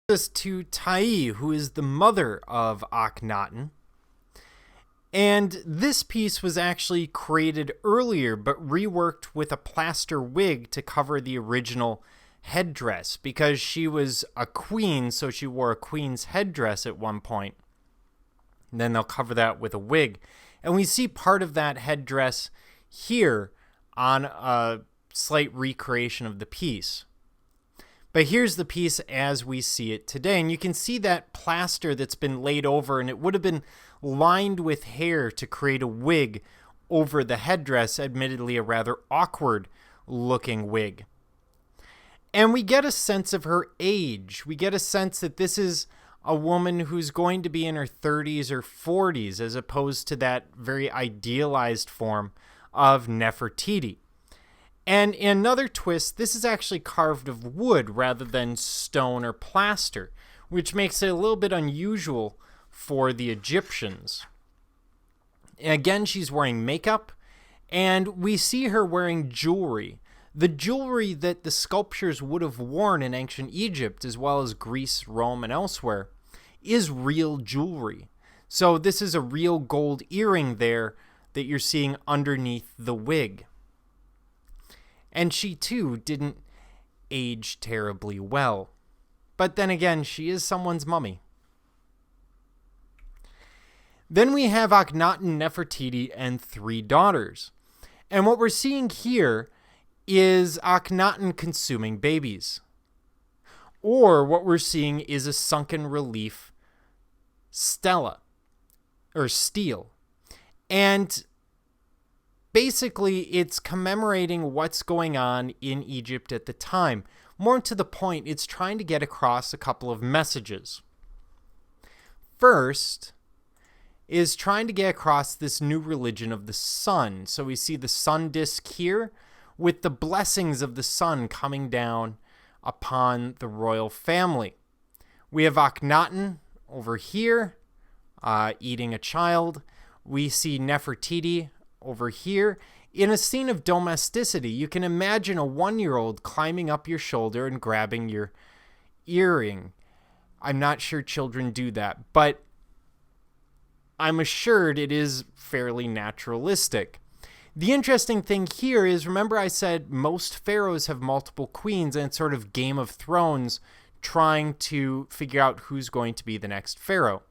Us to Tiye, who is the mother of Akhenaton. And this piece was actually created earlier, but reworked with a plaster wig to cover the original headdress, because she was a queen, so she wore a queen's headdress at one point. And then they'll cover that with a wig. And we see part of that headdress here on a slight recreation of the piece. But here's the piece as we see it today. And you can see that plaster that's been laid over, and it would have been lined with hair to create a wig over the headdress, admittedly a rather awkward looking wig. And we get a sense of her age. We get a sense that this is a woman who's going to be in her 30s or 40s, as opposed to that very idealized form of Nefertiti. And in another twist, this is actually carved of wood rather than stone or plaster, which makes it a little bit unusual for the Egyptians. And again, she's wearing makeup, and we see her wearing jewelry. The jewelry that the sculptures would have worn in ancient Egypt, as well as Greece, Rome, and elsewhere, is real jewelry. So this is a real gold earring there that you're seeing underneath the wig. And she, too, didn't age terribly well. But then again, she is someone's mummy. Then we have Akhenaton Nefertiti and 3 daughters. And what we're seeing here is Akhenaton consuming babies. Or what we're seeing is a sunken relief stela, or stele. And basically, it's commemorating what's going on in Egypt at the time. More to the point, it's trying to get across a couple of messages. First is trying to get across this new religion of the sun. So we see the sun disk here with the blessings of the sun coming down upon the royal family. We have Akhenaton over here eating a child. We see Nefertiti over here in a scene of domesticity. You can imagine a 1-year-old climbing up your shoulder and grabbing your earring. I'm not sure children do that, but I'm assured it is fairly naturalistic. The interesting thing here is, remember I said most pharaohs have multiple queens, and it's sort of Game of Thrones trying to figure out who's going to be the next pharaoh.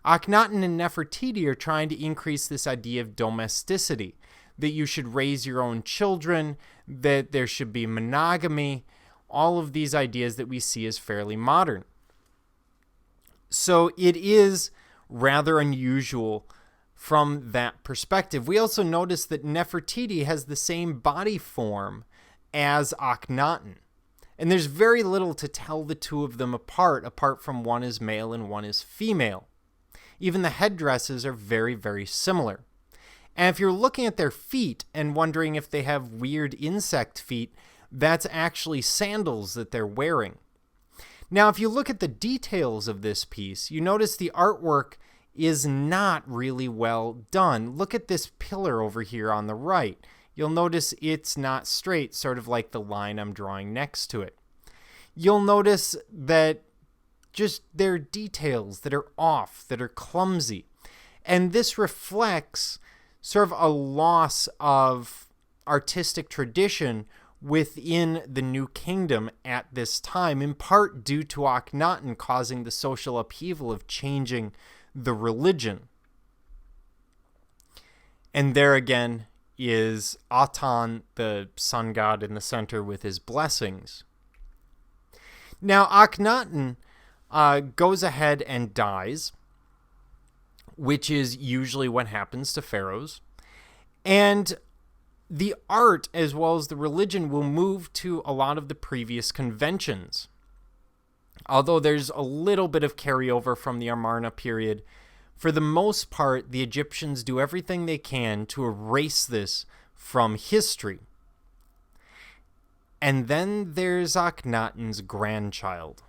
Akhenaton and Nefertiti are trying to increase this idea of domesticity, that you should raise your own children, that there should be monogamy, all of these ideas that we see as fairly modern. So it is rather unusual from that perspective. We also notice that Nefertiti has the same body form as Akhenaton. And there's very little to tell the two of them apart from one is male and one is female. Even the headdresses are very, very similar. And if you're looking at their feet and wondering if they have weird insect feet, that's actually sandals that they're wearing. Now, if you look at the details of this piece, you notice the artwork is not really well done. Look at this pillar over here on the right. You'll notice it's not straight, sort of like the line I'm drawing next to it. You'll notice that just there are details that are off, that are clumsy. And this reflects sort of a loss of artistic tradition within the New Kingdom at this time, in part due to Akhenaton causing the social upheaval of changing the religion. And there again is Aten, the sun god, in the center with his blessings. Now, Akhenaton goes ahead and dies, which is usually what happens to pharaohs. And the art, as well as the religion, will move to a lot of the previous conventions. Although there's a little bit of carryover from the Amarna period, for the most part, the Egyptians do everything they can to erase this from history. And then there's Akhenaton's grandchild.